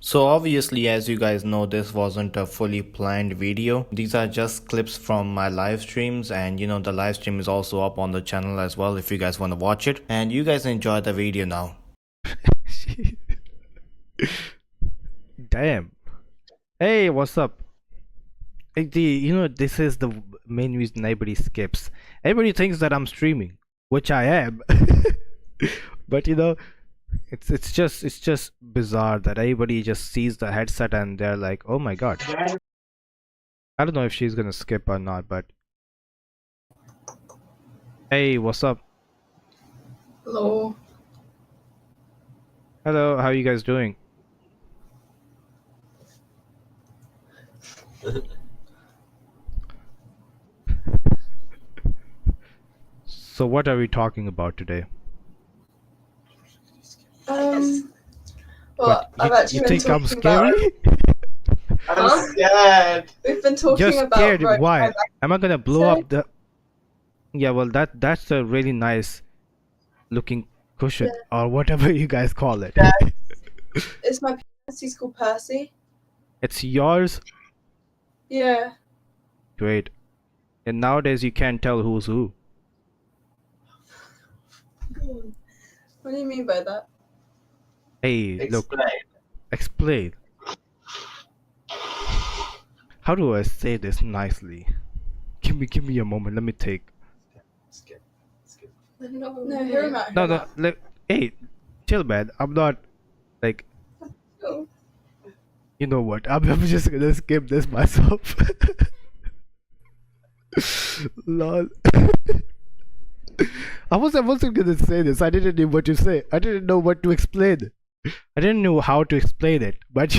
So obviously, as you guys know, this wasn't a fully planned video. These are just clips from my live streams, and the live stream is also up on the channel as well if you guys want to watch it. And you guys enjoy the video now. Damn. Hey, what's up? This is the main reason everybody skips. Everybody thinks that I'm streaming, which I am. But it's just bizarre that everybody just sees the headset and they're like, "Oh my god." I don't know if she's gonna skip or not, but hey, what's up? Hello. Hello, how are you guys doing? So what are we talking about today? Well, What, I've you actually been think I'm talking about. scary? I'm scared. We've been talking You're about. scared. Right, Why? Am I gonna blow so- up the? Yeah, well, that's a really nice looking cushion or whatever you guys call it. It's my he's called Percy. It's yours. Yeah. Great. And nowadays you can't tell who's who. What do you mean by that? Hey, look, Explain. explain. How do I say this nicely? Give me a moment. Let me think. Skip. No, hear him out. No, look. Hey, chill, man. I'm not like. No. You know what? I'm just gonna skip this myself. Lol. I wasn't gonna say this. I didn't know what to say. I didn't know what to explain. I didn't know how to explain it. But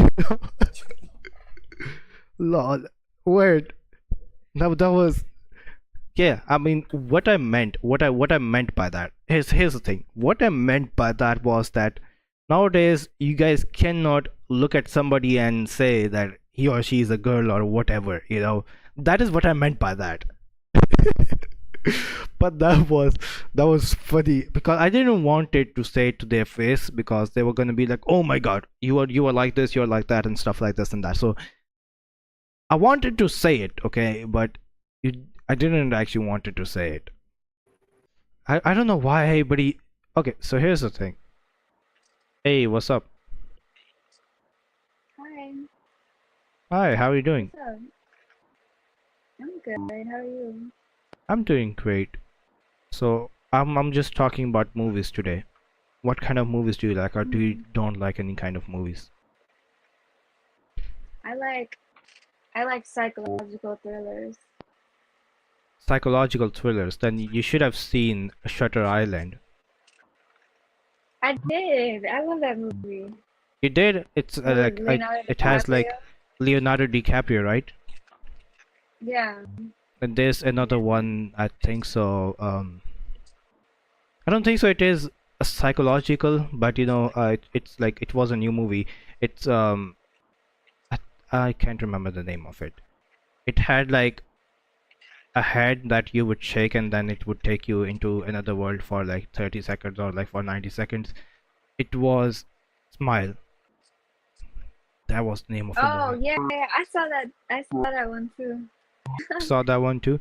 lol. Word. That was. Yeah. I mean, what I meant by that. Here's the thing. What I meant by that was that nowadays you guys cannot look at somebody and say that he or she is a girl or whatever. That is what I meant by that. But that was funny because I didn't want it to say it to their face because they were gonna be like, oh my god, you are like this, you're like that, and stuff like this and that. So I wanted to say it, okay, but I didn't actually wanted to say it. I don't know why everybody. Okay, so here's the thing. Hey, what's up? Hi, Hi, how are you doing? what's up? I'm good. How are you? I'm doing great. So I'm just talking about movies today. What kind of movies do you like, or do you don't like any kind of movies? I like psychological thrillers. Psychological thrillers. Then you should have seen Shutter Island. I did. I love that movie. You did? It's With Leonardo it has like DiCaprio. Leonardo DiCaprio, right? Yeah. And there's another one, I think so. I don't think so. It is a psychological, but it's like it was a new movie. It's I, I can't remember the name of it. It had like a head that you would shake, and then it would take you into another world for like 30 seconds or like for 90 seconds. It was Smile. That was the name of the Oh movie. yeah, I saw that. I saw that one too. Saw that one too.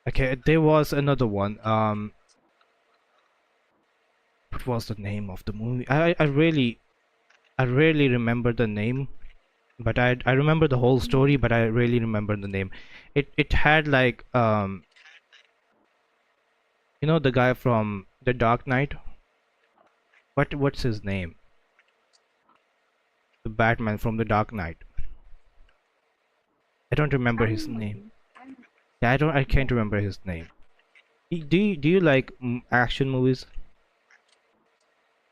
Okay, there was another one. What was the name of the movie? I really remember the name, but I remember the whole story, but I really remember the name. It had like the guy from The Dark Knight. What's his name? The Batman from The Dark Knight. I don't remember his name. Yeah, I can't remember his name. Do you like action movies?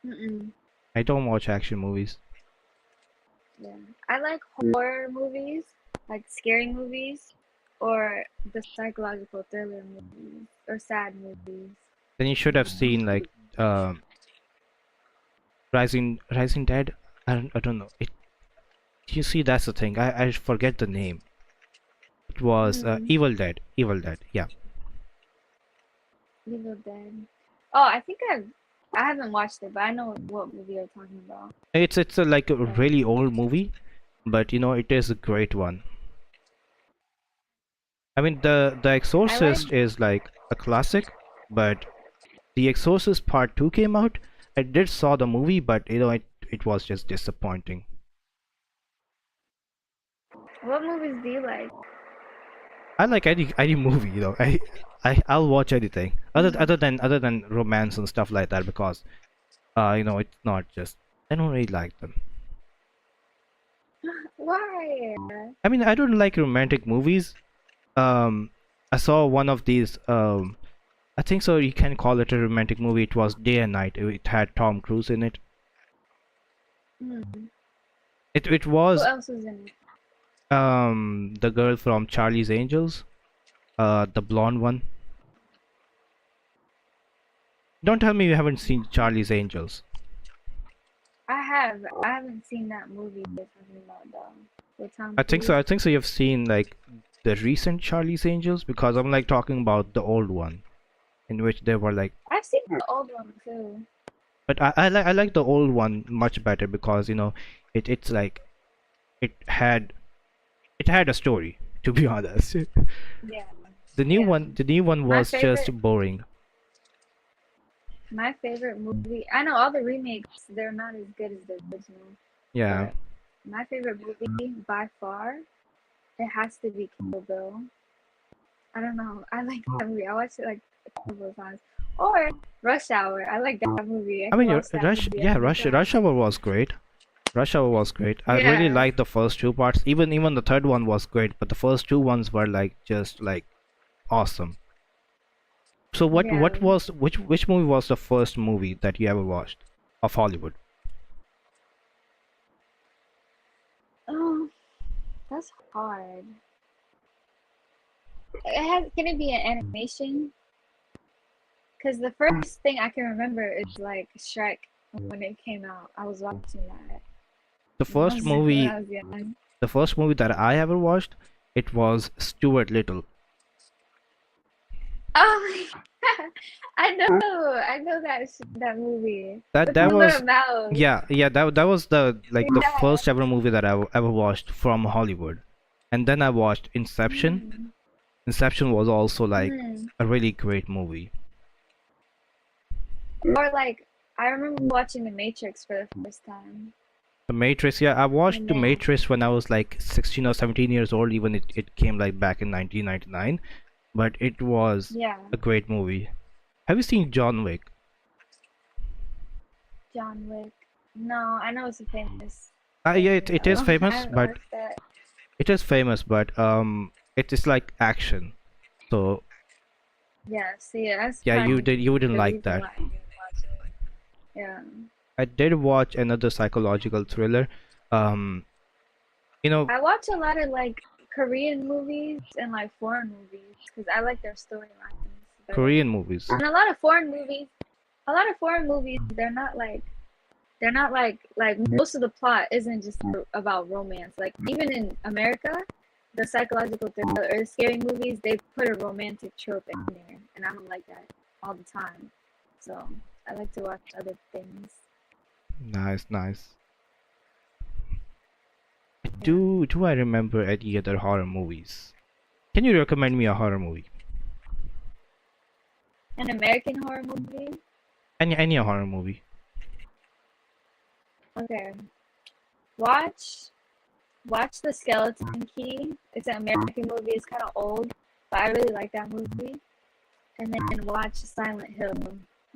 Mm-mm. I don't watch action movies. Yeah. I like horror movies, like scary movies, or the psychological thriller movies, or sad movies. Then you should have seen like Rising Dead. I don't know. You see, that's the thing. I forget the name. It was Evil Dead. Evil Dead. Yeah. Evil Dead. Oh, I think I haven't watched it, but I know what movie you're talking about. It's a, like a really old movie, but it is a great one. I mean, the I like. Exorcist is like a classic, but the Exorcist Part 2 came out. I did saw the movie, but it was just disappointing. What movies do you like? I like any movie. I'll watch anything other than romance and stuff like that, because it's not just, I don't really like them. Why? I mean, I don't like romantic movies. I saw one of these. I think so. You can call it a romantic movie. It was Day and Night. It had Tom Cruise in it. Hmm. It Who was else was in it? the girl from Charlie's Angels, the blonde one. Don't tell me you haven't seen Charlie's Angels. I have. I haven't seen that movie you're talking about though. With Tom I think so. Cruise. I think so. You've seen like the recent Charlie's Angels, because I'm like talking about the old one, in which they were like. I've seen the old one too. But I like the old one much better, because it's like it had a story, to be honest. Yeah. The new Yeah. one My was just favorite- boring. My favorite movie. I know all the remakes. They're not as good as the original. Yeah. But my favorite movie by far, it has to be Kill Bill. I don't know. I like that movie. I watched it like a couple of times. Or Rush Hour. I like that movie. I can mean, watch that Rush. movie Yeah, every Rush. time. Rush Hour was great. Rush Hour was great. I really Yeah. liked the first two parts. Even the third one was great, but the first two ones were like just like awesome. So what Yeah. was which movie was the first movie that you ever watched of Hollywood? Oh, that's hard. Can it be an animation? Because the first thing I can remember is like Shrek when it came out. I was watching that. The first movie, When I was young. the first movie that I ever watched, it was Stuart Little. Oh, I know that movie. That With that the was little mouse. yeah, that was the Yeah. first ever movie that I ever watched from Hollywood. And then I watched Inception. Mm. Inception was also like Mm. a really great movie. Or like I remember watching The Matrix for the first time. The Matrix, yeah, I watched The Yeah. Matrix when I was like 16 or 17 years old, even it came like back in 1999, but it was Yeah, a great movie. Have you seen John Wick? John Wick. No, I know it's a famous. Yeah, it is I famous, haven't but watched that. it is famous, but it is like action. So Yeah, see, that's yeah, probably you wouldn't the like reason that. why I didn't watch it. Yeah. I did watch another psychological thriller. Um, I watch a lot of like Korean movies and like foreign movies because I like their storylines better. Korean movies. And a lot of foreign movies, they're not like most of the plot isn't just about romance. Like even in America, the psychological thriller or the scary movies, they put a romantic trope in there, and I don't like that all the time. So I like to watch other things. Nice, nice. Do I remember any other horror movies? Can you recommend me a horror movie? An American horror movie. Any horror movie? Okay. Watch The Skeleton Key. It's an American movie. It's kind of old, but I really like that movie. And then watch Silent Hill.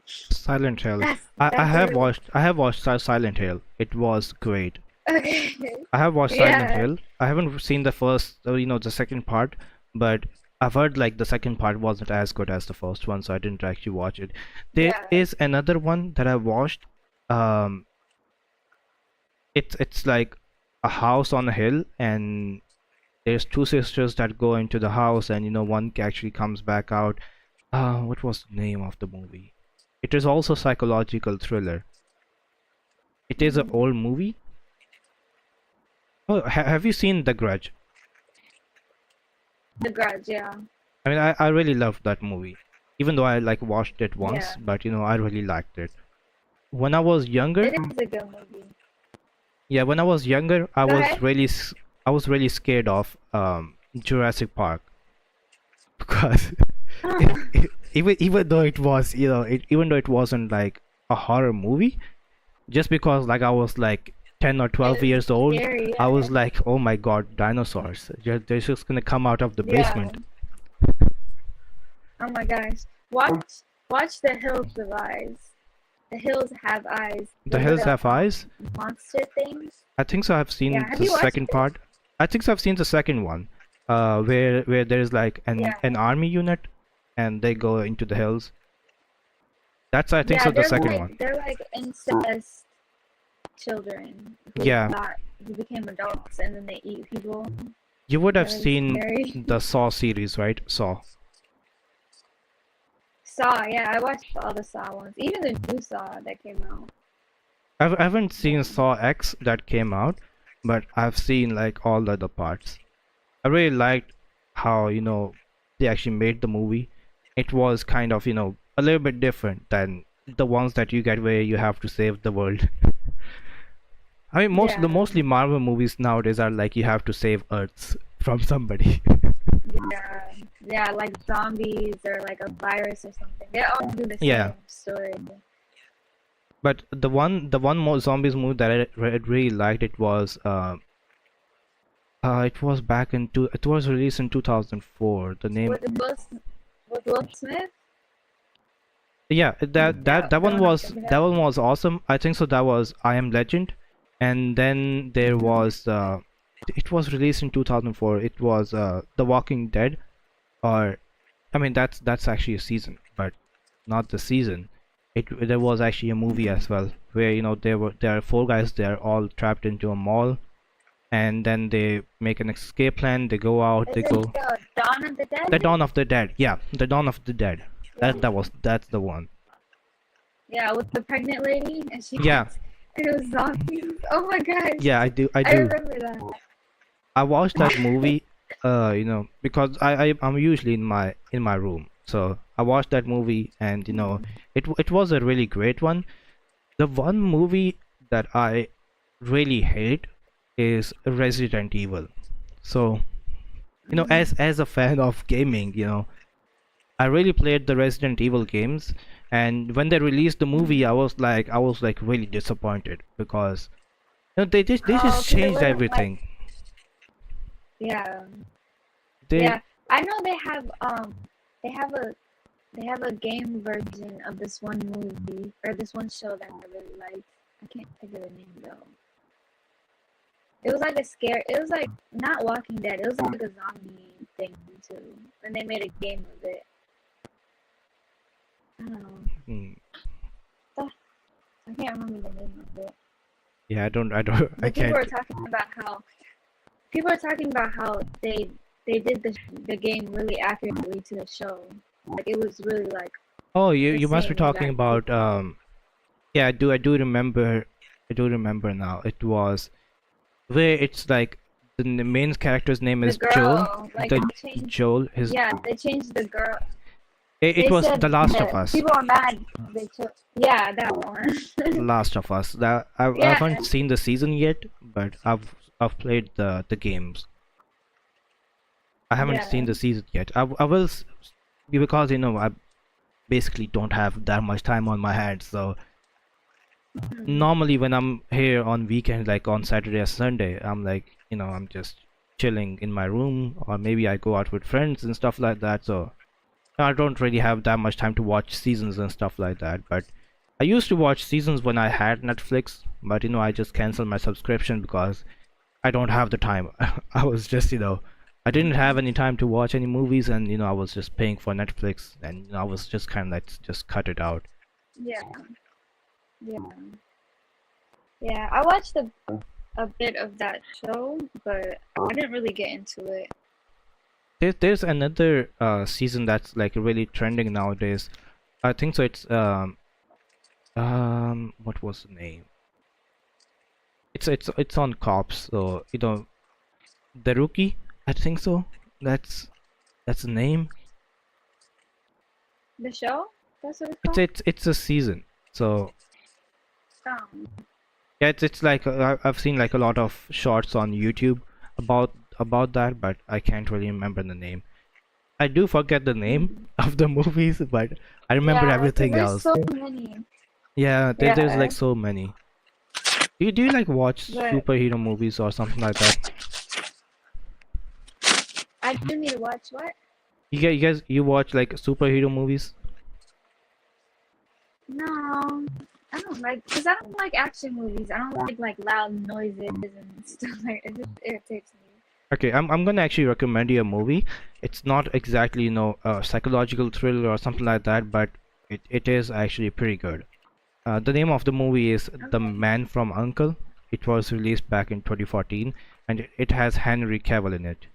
Silent Hill. That's I have really- watched Silent Hill. It was great. Okay. I have watched Silent Yeah. Hill. I haven't seen the first, the second part, but I've heard like the second part wasn't as good as the first one, so I didn't actually watch it. There Yeah. is another one that I watched. Um, it's like a house on a hill, and there's two sisters that go into the house, and one actually comes back out. What was the name of the movie? It is also psychological thriller. It is an old movie. Oh, have you seen The Grudge? The Grudge, yeah. I mean, I really loved that movie, even though I like watched it once, Yeah. but I really liked it. when I was younger, It is a good movie. yeah, when I was younger, Go ahead. I was really scared of Jurassic Park because even though it was, even though it wasn't like a horror movie, just because like I was like 10 or 12 It's years old, scary, I yeah. was like, oh my god, dinosaurs! They're just gonna come out of the Yeah. basement. Oh my gosh. Watch The Hills Have Eyes. The Hills Have Eyes. The Hills Have Eyes? Monster things. I think so. I've seen Yeah, have the you watched second it? part. I think so. I've seen the second one, where there's like Yeah. an army unit, and they go into the hills. That's I think Yeah, so. The they're second like, one. They're like incest children Yeah. who became adults and then they eat people. You would have That is seen scary. the Saw series, right? Saw. Saw, yeah, I watched all the Saw ones. Even the new Saw that came out. I haven't seen Saw X that came out, but I've seen like all the other parts. I really liked how they actually made the movie. It was kind of a little bit different than the ones that you get where you have to save the world. I mean, Yeah. mostly Marvel movies nowadays are like you have to save Earths from somebody. Yeah, yeah, like zombies or like a virus or something. They all do the same Yeah. story. But the one more zombies movie that I really liked, it was back in it was released in 2004. The name, With Will Smith? yeah, that one was check it that out. one was awesome. I think so. That was I Am Legend, and then there was it was released in 2004. It was The Walking Dead, or I mean that's actually a season, but not the season. There was actually a movie as well where there are four guys. They're all trapped into a mall, and then they make an escape plan. They go out. Is They it go the Dawn of the Dead? The Dawn of the Dead. Yeah, The Dawn of the Dead. That's the one. Yeah, with the pregnant lady and she Yeah. and it was zombies. Oh my gosh. Yeah, I do. I remember that. I watched that movie, because I'm usually in my room. So I watched that movie, and it was a really great one. The one movie that I really hate is Resident Evil. So, as a fan of gaming, I really played the Resident Evil games, and when they released the movie, I was like really disappointed because they just Oh, 'cause it changed wasn't everything. Yeah. They Yeah. I know they have a game version of this one movie or this one show that I really liked. I can't think of the name though. It was like it was like not Walking Dead, it was like a zombie thing too. And they made a game of it. I don't know. Hmm. I can't remember the name of it. Yeah, I don't, I But people were can't. talking about how they did the game really accurately to the show. Like it was really like Oh, the you must be same talking exact. about yeah, I do remember now. It was where it's like the main character's name The is Joel. girl, like The they changed. Joel, his Yeah, they changed the girl. it They was said The Last of that Us. people are mad. Yeah, that one. Last of Us. That I Yeah. haven't seen the season yet, but I've played the games. I haven't seen Yeah. the season yet. I will because I basically don't have that much time on my hands. So normally when I'm here on weekends, like on Saturday or Sunday, I'm like I'm just chilling in my room, or maybe I go out with friends and stuff like that. So I don't really have that much time to watch seasons and stuff like that. But I used to watch seasons when I had Netflix, but I just canceled my subscription because I don't have the time. I was just I didn't have any time to watch any movies, and I was just paying for Netflix, and I was just kind of like just cut it out. Yeah. Yeah. Yeah. I watched a bit of that show, but I didn't really get into it. There's another season that's like really trending nowadays. I think so. It's what was the name? It's on cops. So the Rookie. I think so. That's the name. The show? That's what it's It's called? it's it's a season. So sound. Yeah, it's like I've seen like a lot of shorts on YouTube about that, but I can't really remember the name. I do forget the name of the movies, but I remember Yeah, 'cause everything there's else. so many. Yeah, there's Yeah, like so many. Do you like watch but superhero movies or something like that? I do need to watch what? You watch like superhero movies? No, I don't like because I don't like action movies. I don't like loud noises and stuff like it. Just irritates me. Okay, I'm gonna actually recommend you a movie. It's not exactly, a psychological thriller or something like that, but it is actually pretty good. The name of the movie is The Okay. Man from Uncle. It was released back in 2014, and it has Henry Cavill in it.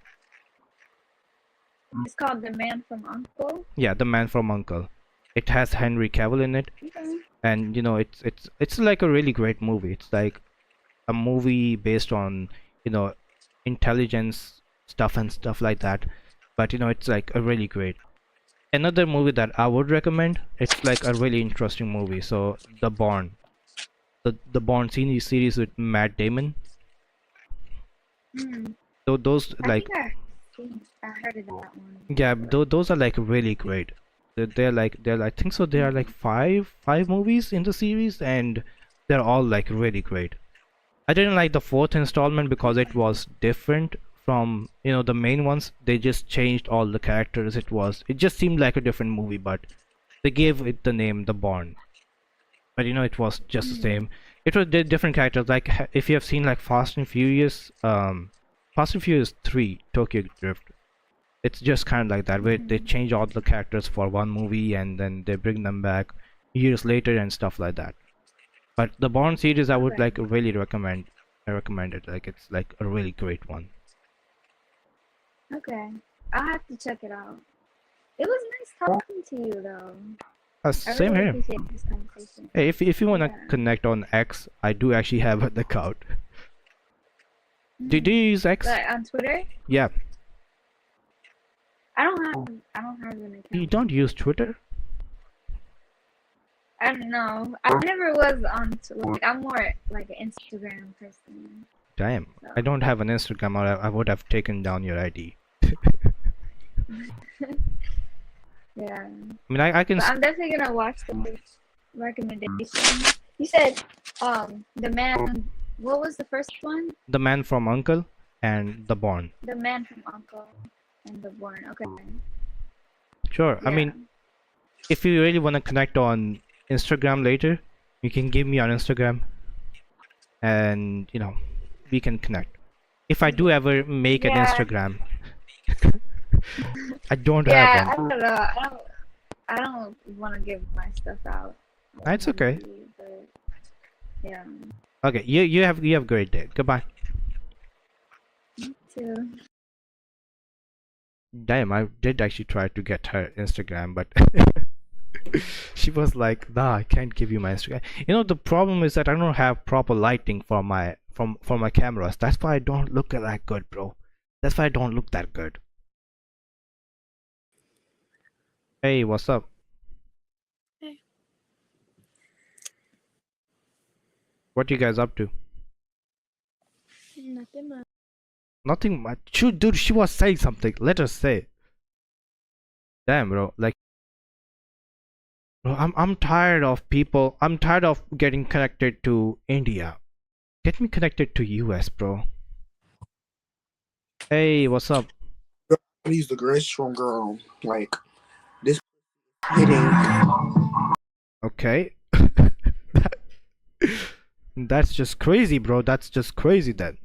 It's called The Man from Uncle. Yeah, The Man from Uncle. It has Henry Cavill in it, Okay. and it's like a really great movie. It's like a movie based on, you know, intelligence stuff and stuff like that. But it's like a really great. Another movie that I would recommend, it's like a really interesting movie. So The Bourne. The Bourne series with Matt Damon. Hmm. So those I like think I heard of that one. yeah, those are like really great. They're I think so there are like five movies in the series, and they're all like really great. I didn't like the fourth installment because it was different from the main ones. They just changed all the characters. It just seemed like a different movie, but they gave it the name The Bourne. But it was just the same. It was different characters. Like if you have seen like Fast and Furious 3 Tokyo Drift, it's just kind of like that, where they change all the characters for one movie and then they bring them back years later and stuff like that. But the Bourne series I would Okay. like really recommend. I recommend it. Like it's like a really great one. Okay, I'll have to check it out. It was nice talking to you though. I Same really here. appreciate this conversation. Hey, if you wanna Yeah. connect on X, I do actually have an account. Do you use X? Like on Twitter? Yeah. I don't have an account. You don't use Twitter? I don't know. I never was on like I'm more like an Instagram person. Damn. So. I don't have an Instagram, or I would have taken down your ID. Yeah. I mean, I can. But I'm definitely gonna watch the recommendation. You said the man. What was the first one? The Man from Uncle and The Bourne. The Man from Uncle and the Born. Okay. Sure. I mean, if you really want to connect on Instagram later, you can give me on Instagram, and we can connect. If I do ever make an Yeah. Instagram, I don't Yeah, have I one. don't know. I don't want to give my stuff out. That's okay. But, yeah. Okay, you have a great day. Goodbye. Me too. Damn, I did actually try to get her Instagram, but she was like, "Nah, I can't give you my Instagram." The problem is that I don't have proper lighting for my cameras. That's why I don't look that good, bro. That's why I don't look that good. Hey, what's up? Hey. What you guys up to? Nothing much. Nothing much. Shoot, dude, she was saying something. Let her say. Damn, bro. Like, bro, I'm tired of people. I'm tired of getting connected to India. Get me connected to US, bro. Hey, what's up? He's the greatest strong girl. Like this hitting. Okay. That's just crazy, bro. That's just crazy then.